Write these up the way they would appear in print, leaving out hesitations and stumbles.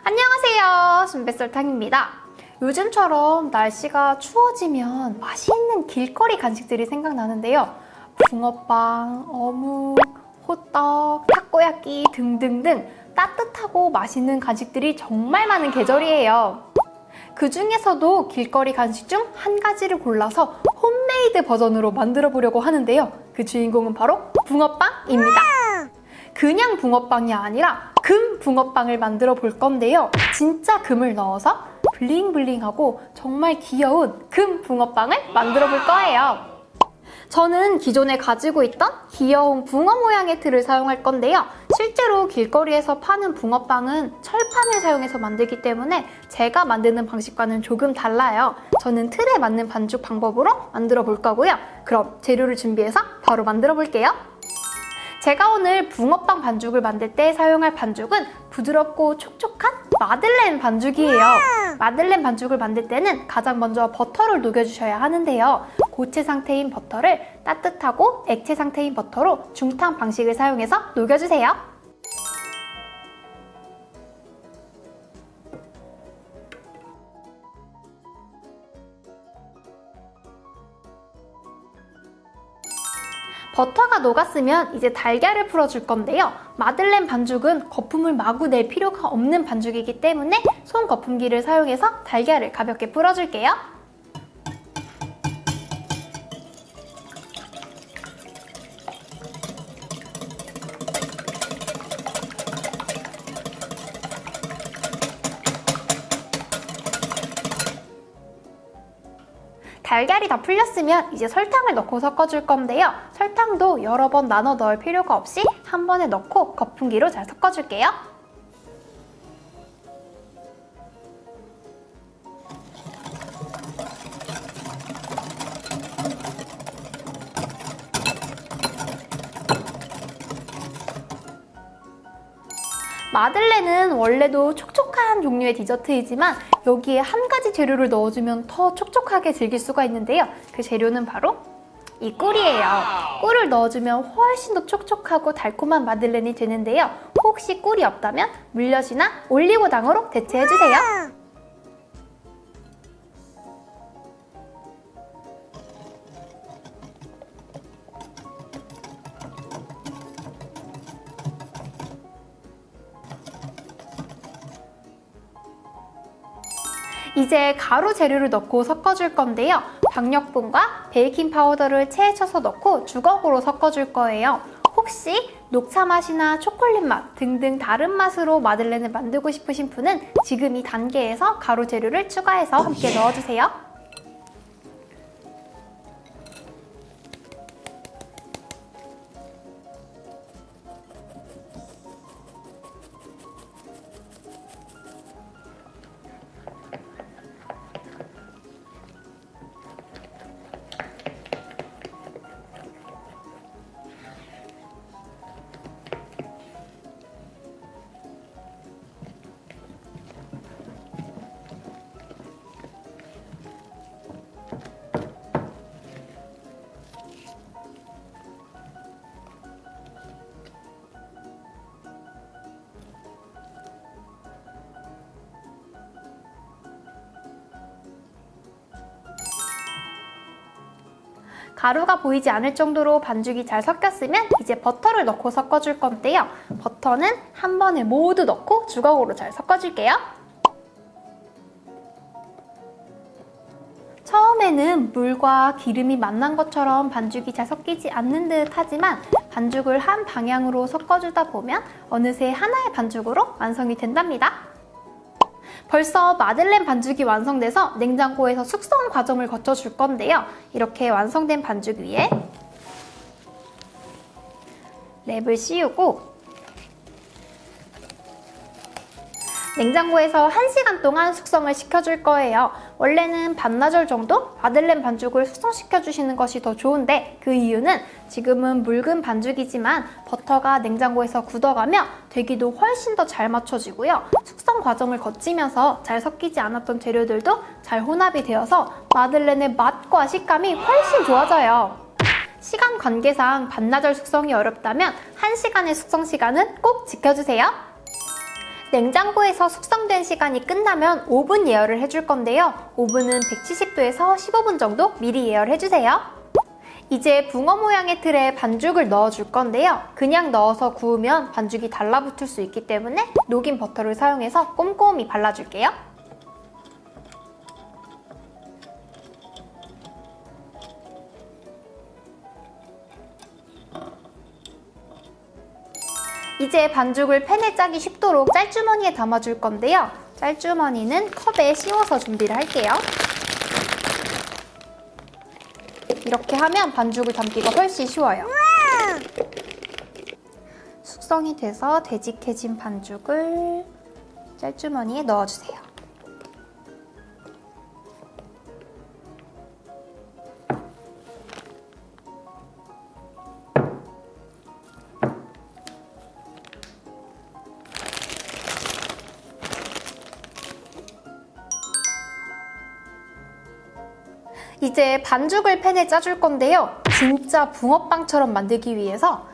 안녕하세요, 순뱃설탕입니다. 요즘처럼 날씨가 추워지면 맛있는 길거리 간식들이 생각나는데요. 붕어빵, 어묵, 호떡, 타코야끼 등등등 따뜻하고 맛있는 간식들이 정말 많은 계절이에요. 그 중에서도 길거리 간식 중 한 가지를 골라서 홈메이드 버전으로 만들어 보려고 하는데요. 그 주인공은 바로 붕어빵입니다. 그냥 붕어빵이 아니라 금 붕어빵을 만들어 볼 건데요. 진짜 금을 넣어서 블링블링하고 정말 귀여운 금 붕어빵을 만들어 볼 거예요. 저는 기존에 가지고 있던 귀여운 붕어 모양의 틀을 사용할 건데요. 실제로 길거리에서 파는 붕어빵은 철판을 사용해서 만들기 때문에 제가 만드는 방식과는 조금 달라요. 저는 틀에 맞는 반죽 방법으로 만들어 볼 거고요. 그럼 재료를 준비해서 바로 만들어 볼게요. 제가 오늘 붕어빵 반죽을 만들 때 사용할 반죽은 부드럽고 촉촉한 마들렌 반죽이에요. 마들렌 반죽을 만들 때는 가장 먼저 버터를 녹여주셔야 하는데요. 고체 상태인 버터를 따뜻하고 액체 상태인 버터로 중탕 방식을 사용해서 녹여주세요. 버터가 녹았으면 이제 달걀을 풀어줄 건데요. 마들렌 반죽은 거품을 마구 낼 필요가 없는 반죽이기 때문에 손 거품기를 사용해서 달걀을 가볍게 풀어줄게요. 달걀이 다 풀렸으면 이제 설탕을 넣고 섞어줄 건데요. 설탕도 여러 번 나눠 넣을 필요가 없이 한 번에 넣고 거품기로 잘 섞어줄게요. 마들렌은 원래도 촉촉한 종류의 디저트이지만 여기에 한 가지 재료를 넣어주면 더 촉촉하게 즐길 수가 있는데요. 그 재료는 바로 이 꿀이에요. 꿀을 넣어주면 훨씬 더 촉촉하고 달콤한 마들렌이 되는데요. 혹시 꿀이 없다면 물엿이나 올리고당으로 대체해주세요. 이제 가루 재료를 넣고 섞어줄 건데요. 박력분과 베이킹 파우더를 체에 쳐서 넣고 주걱으로 섞어줄 거예요. 혹시 녹차 맛이나 초콜릿 맛 등등 다른 맛으로 마들렌을 만들고 싶으신 분은 지금 이 단계에서 가루 재료를 추가해서 함께 넣어주세요. 가루가 보이지 않을 정도로 반죽이 잘 섞였으면 이제 버터를 넣고 섞어줄 건데요. 버터는 한 번에 모두 넣고 주걱으로 잘 섞어줄게요. 처음에는 물과 기름이 만난 것처럼 반죽이 잘 섞이지 않는 듯 하지만 반죽을 한 방향으로 섞어주다 보면 어느새 하나의 반죽으로 완성이 된답니다. 벌써 마들렌 반죽이 완성돼서 냉장고에서 숙성 과정을 거쳐줄 건데요. 이렇게 완성된 반죽 위에 랩을 씌우고 냉장고에서 1시간 동안 숙성을 시켜줄 거예요. 원래는 반나절 정도 마들렌 반죽을 숙성시켜주시는 것이 더 좋은데 그 이유는 지금은 묽은 반죽이지만 버터가 냉장고에서 굳어가며 되기도 훨씬 더 잘 맞춰지고요. 숙성 과정을 거치면서 잘 섞이지 않았던 재료들도 잘 혼합이 되어서 마들렌의 맛과 식감이 훨씬 좋아져요. 시간 관계상 반나절 숙성이 어렵다면 1시간의 숙성 시간은 꼭 지켜주세요. 냉장고에서 숙성된 시간이 끝나면 오븐 예열을 해줄 건데요. 오븐은 170도에서 15분 정도 미리 예열해주세요. 이제 붕어 모양의 틀에 반죽을 넣어줄 건데요. 그냥 넣어서 구우면 반죽이 달라붙을 수 있기 때문에 녹인 버터를 사용해서 꼼꼼히 발라줄게요. 이제 반죽을 팬에 짜기 쉽도록 짤주머니에 담아줄 건데요. 짤주머니는 컵에 씌워서 준비를 할게요. 이렇게 하면 반죽을 담기가 훨씬 쉬워요. 숙성이 돼서 되직해진 반죽을 짤주머니에 넣어주세요. 이제 반죽을 팬에 짜줄 건데요. 진짜 붕어빵처럼 만들기 위해서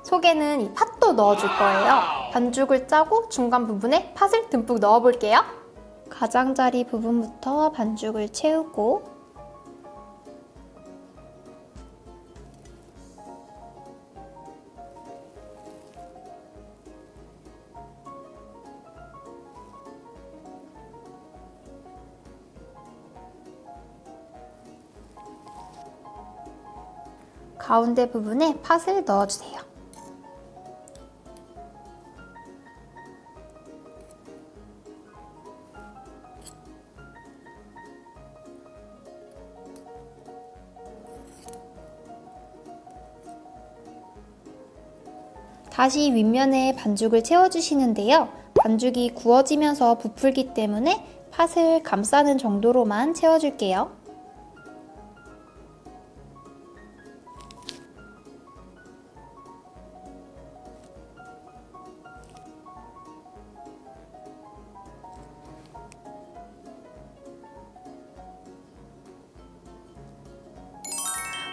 속에는 이 팥도 넣어줄 거예요. 반죽을 짜고 중간 부분에 팥을 듬뿍 넣어볼게요. 가장자리 부분부터 반죽을 채우고 가운데 부분에 팥을 넣어주세요. 다시 윗면에 반죽을 채워주시는데요. 반죽이 구워지면서 부풀기 때문에 팥을 감싸는 정도로만 채워줄게요.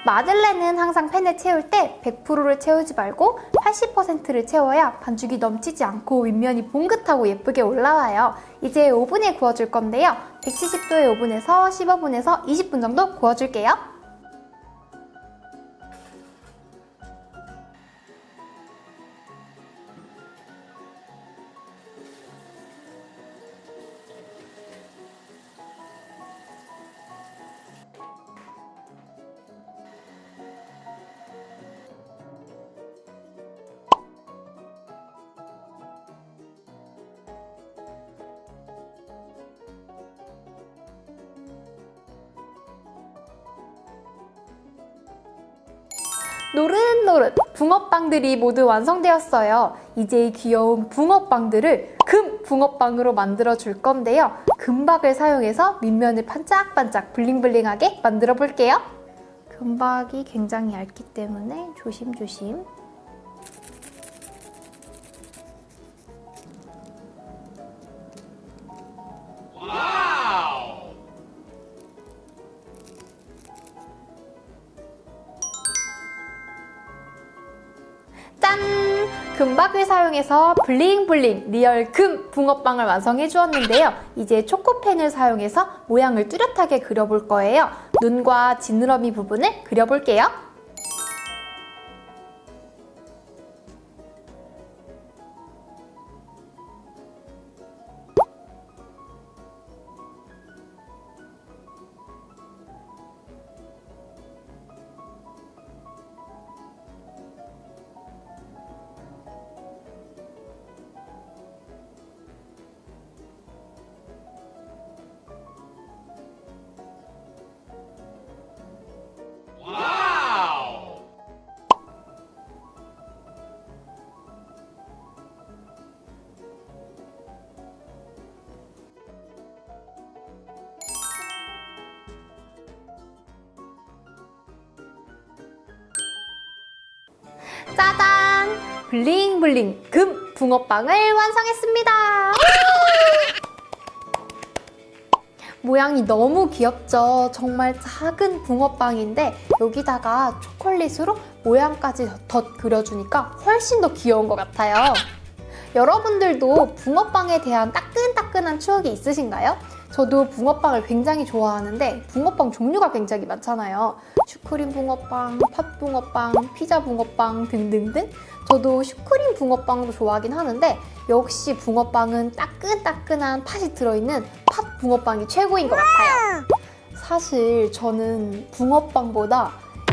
마들렌은 항상 팬에 채울 때 100%를 채우지 말고 80%를 채워야 반죽이 넘치지 않고 윗면이 봉긋하고 예쁘게 올라와요. 이제 오븐에 구워줄 건데요. 170도의 오븐에서 15분에서 20분 정도 구워줄게요. 노릇노릇 붕어빵들이 모두 완성되었어요. 이제 이 귀여운 붕어빵들을 금 붕어빵으로 만들어 줄 건데요. 금박을 사용해서 밑면을 반짝반짝 블링블링하게 만들어 볼게요. 금박이 굉장히 얇기 때문에 조심조심. 짠! 금박을 사용해서 블링블링 리얼 금 붕어빵을 완성해 주었는데요. 이제 초코펜을 사용해서 모양을 뚜렷하게 그려볼 거예요. 눈과 지느러미 부분을 그려볼게요. 짜잔! 블링블링 금 붕어빵을 완성했습니다. 모양이 너무 귀엽죠? 정말 작은 붕어빵인데 여기다가 초콜릿으로 모양까지 덧 그려주니까 훨씬 더 귀여운 것 같아요. 여러분들도 붕어빵에 대한 따끈따끈한 추억이 있으신가요? 저도 붕어빵을 굉장히 좋아하는데 붕어빵 종류가 굉장히 많잖아요. 슈크림 붕어빵, 팥 붕어빵, 피자 붕어빵 등등등. 저도 슈크림 붕어빵도 좋아하긴 하는데 역시 붕어빵은 따끈따끈한 팥이 들어있는 팥 붕어빵이 최고인 것 같아요. 사실 저는 붕어빵보다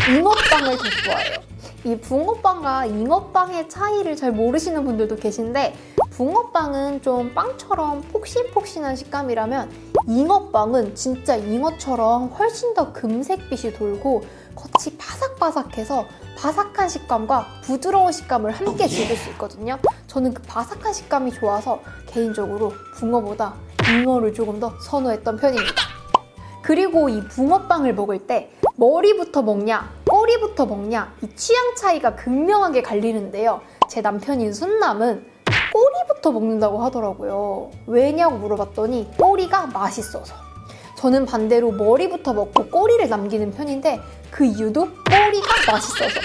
잉어빵을 더 좋아해요. 이 붕어빵과 잉어빵의 차이를 잘 모르시는 분들도 계신데 붕어빵은 좀 빵처럼 폭신폭신한 식감이라면 잉어빵은 진짜 잉어처럼 훨씬 더 금색빛이 돌고 겉이 바삭바삭해서 바삭한 식감과 부드러운 식감을 함께 즐길 수 있거든요. 저는 그 바삭한 식감이 좋아서 개인적으로 붕어보다 잉어를 조금 더 선호했던 편입니다. 그리고 이 붕어빵을 먹을 때 머리부터 먹냐 꼬리부터 먹냐 이 취향 차이가 극명하게 갈리는데요. 제 남편인 순남은 꼬리부터 먹는다고 하더라고요. 왜냐고 물어봤더니 꼬리가 맛있어서. 저는 반대로 머리부터 먹고 꼬리를 남기는 편인데 그 이유도 꼬리가 맛있어서.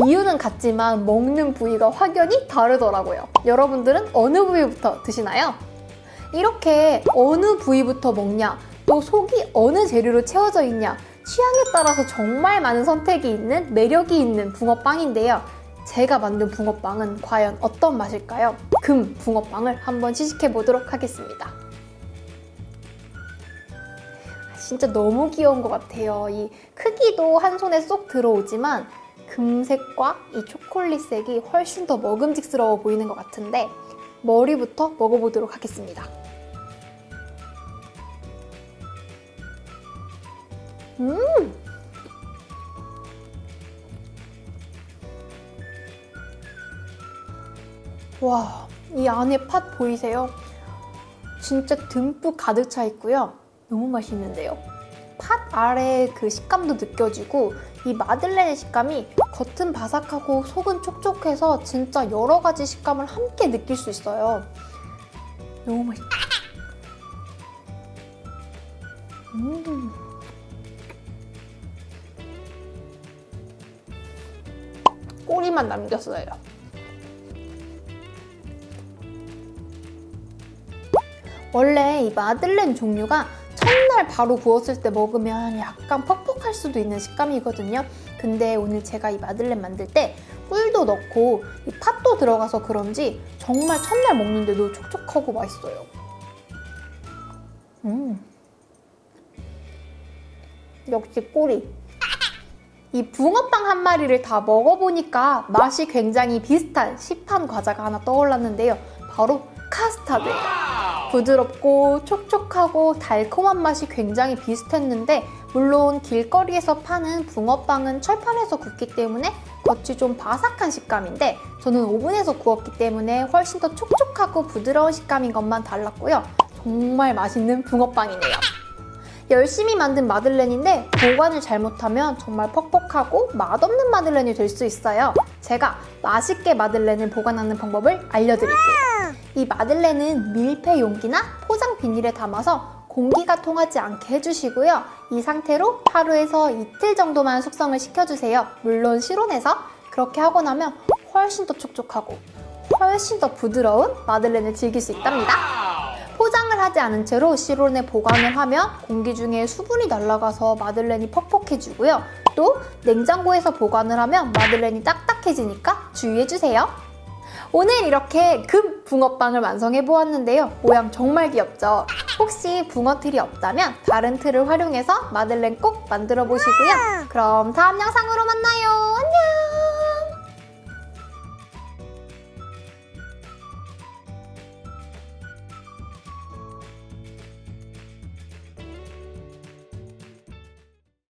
이유는 같지만 먹는 부위가 확연히 다르더라고요. 여러분들은 어느 부위부터 드시나요? 이렇게 어느 부위부터 먹냐 또 속이 어느 재료로 채워져 있냐 취향에 따라서 정말 많은 선택이 있는 매력이 있는 붕어빵인데요. 제가 만든 붕어빵은 과연 어떤 맛일까요? 금 붕어빵을 한번 시식해 보도록 하겠습니다. 진짜 너무 귀여운 것 같아요. 이 크기도 한 손에 쏙 들어오지만 금색과 이 초콜릿색이 훨씬 더 먹음직스러워 보이는 것 같은데 머리부터 먹어보도록 하겠습니다. 와, 이 안에 팥 보이세요? 진짜 듬뿍 가득 차 있고요. 너무 맛있는데요? 팥 아래의 그 식감도 느껴지고 이 마들렌의 식감이 겉은 바삭하고 속은 촉촉해서 진짜 여러 가지 식감을 함께 느낄 수 있어요. 너무 맛있다. 꼬리만 남겼어요. 원래 이 마들렌 종류가 첫날 바로 구웠을 때 먹으면 약간 퍽퍽할 수도 있는 식감이거든요. 근데 오늘 제가 이 마들렌 만들 때 꿀도 넣고 이 팥도 들어가서 그런지 정말 첫날 먹는데도 촉촉하고 맛있어요. 역시 꼬리. 이 붕어빵 한 마리를 다 먹어보니까 맛이 굉장히 비슷한 시판 과자가 하나 떠올랐는데요. 바로 카스타드예요. 부드럽고 촉촉하고 달콤한 맛이 굉장히 비슷했는데 물론 길거리에서 파는 붕어빵은 철판에서 굽기 때문에 겉이 좀 바삭한 식감인데 저는 오븐에서 구웠기 때문에 훨씬 더 촉촉하고 부드러운 식감인 것만 달랐고요. 정말 맛있는 붕어빵이네요. 열심히 만든 마들렌인데 보관을 잘못하면 정말 퍽퍽하고 맛없는 마들렌이 될 수 있어요. 제가 맛있게 마들렌을 보관하는 방법을 알려드릴게요. 이 마들렌은 밀폐 용기나 포장 비닐에 담아서 공기가 통하지 않게 해주시고요. 이 상태로 하루에서 이틀 정도만 숙성을 시켜주세요. 물론 실온에서. 그렇게 하고 나면 훨씬 더 촉촉하고 훨씬 더 부드러운 마들렌을 즐길 수 있답니다. 포장을 하지 않은 채로 실온에 보관을 하면 공기 중에 수분이 날아가서 마들렌이 퍽퍽해지고요. 또 냉장고에서 보관을 하면 마들렌이 딱딱해지니까 주의해주세요. 오늘 이렇게 금 붕어빵을 완성해보았는데요. 모양 정말 귀엽죠? 혹시 붕어 틀이 없다면 다른 틀을 활용해서 마들렌 꼭 만들어 보시고요. 그럼 다음 영상으로 만나요. 안녕!